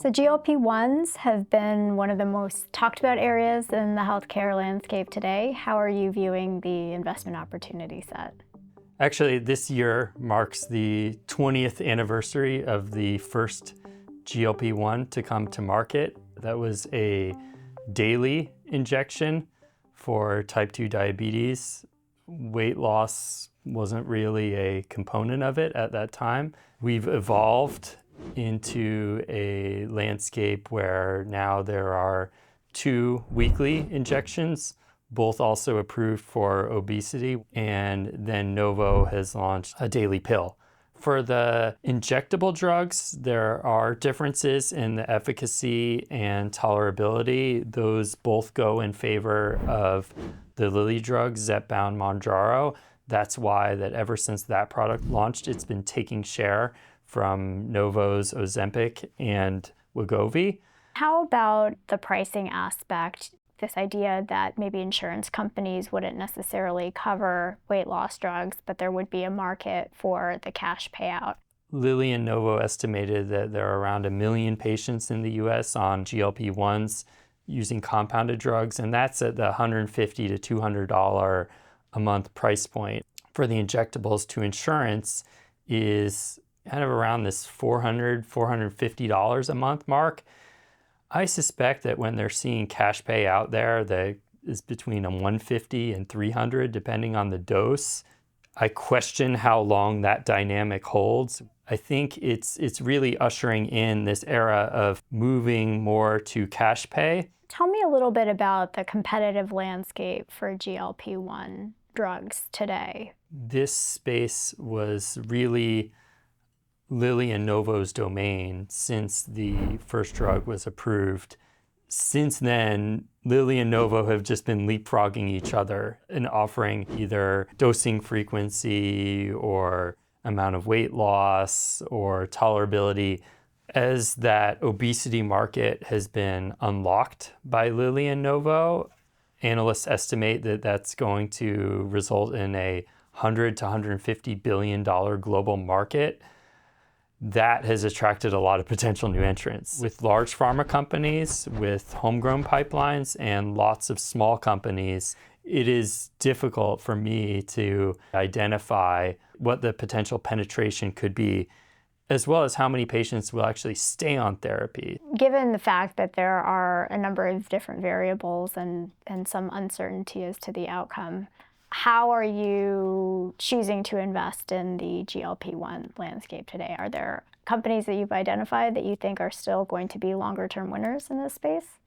So GLP-1s have been one of the most talked about areas in the healthcare landscape today. How are you viewing the investment opportunity set? Actually, this year marks the 20th anniversary of the first GLP-1 to come to market. That was a daily injection for type 2 diabetes. Weight loss wasn't really a component of it at that time. We've evolved into a landscape where now there are 2 weekly injections, both also approved for obesity, and then Novo has launched a daily pill. For the injectable drugs, there are differences in the efficacy and tolerability. Those both go in favor of the Lilly drug, Zepbound Mounjaro. That's why that ever since that product launched, it's been taking share from Novo's Ozempic and Wegovy. How about the pricing aspect? This idea that maybe insurance companies wouldn't necessarily cover weight loss drugs, but there would be a market for the cash payout. Lilly and Novo estimated that there are around 1 million patients in the US on GLP-1s using compounded drugs, and that's at the $150 to $200 a month price point. For the injectables to insurance is kind of around this $400, $450 a month mark. I suspect that when they're seeing cash pay out there that is between $150 and $300 depending on the dose, I question how long that dynamic holds. I think it's really ushering in this era of moving more to cash pay. Tell me a little bit about the competitive landscape for GLP-1 drugs today. This space was really Lilly and Novo's domain since the first drug was approved. Since then, Lilly and Novo have just been leapfrogging each other and offering either dosing frequency or amount of weight loss or tolerability. As that obesity market has been unlocked by Lilly and Novo, analysts estimate that that's going to result in a $100 to $150 billion global market. That has attracted a lot of potential new entrants. With large pharma companies, with homegrown pipelines, and lots of small companies, it is difficult for me to identify what the potential penetration could be, as well as how many patients will actually stay on therapy. Given the fact that there are a number of different variables and some uncertainty as to the outcome, how are you choosing to invest in the GLP-1 landscape today? Are there companies that you've identified that you think are still going to be longer-term winners in this space?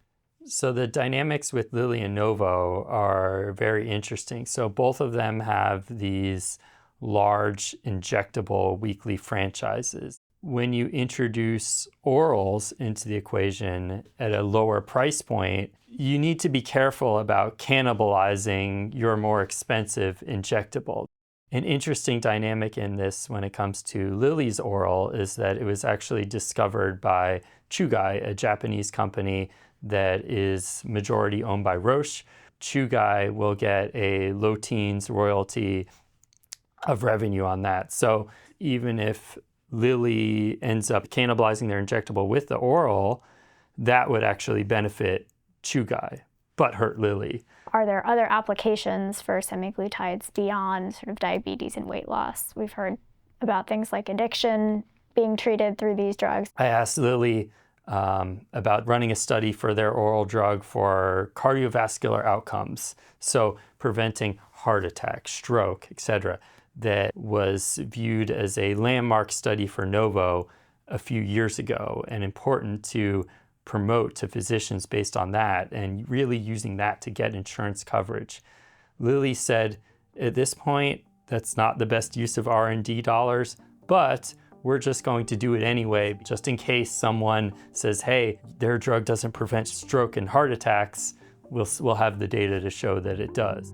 So the dynamics with Lilly and Novo are very interesting. So both of them have these large injectable weekly franchises. When you introduce orals into the equation at a lower price point, you need to be careful about cannibalizing your more expensive injectable. An interesting dynamic in this when it comes to Lilly's oral is that it was actually discovered by Chugai, a Japanese company that is majority owned by Roche. Chugai will get a low teens royalty of revenue on that. So even if Lilly ends up cannibalizing their injectable with the oral, that would actually benefit Chugai, but hurt Lilly. Are there other applications for semaglutides beyond sort of diabetes and weight loss? We've heard about things like addiction being treated through these drugs. I asked Lilly about running a study for their oral drug for cardiovascular outcomes, so preventing heart attack, stroke, etc., that was viewed as a landmark study for Novo a few years ago and important to promote to physicians based on that and really using that to get insurance coverage. Lilly said, at this point, that's not the best use of R&D dollars, but we're just going to do it anyway, just in case someone says, hey, their drug doesn't prevent stroke and heart attacks, we'll have the data to show that it does.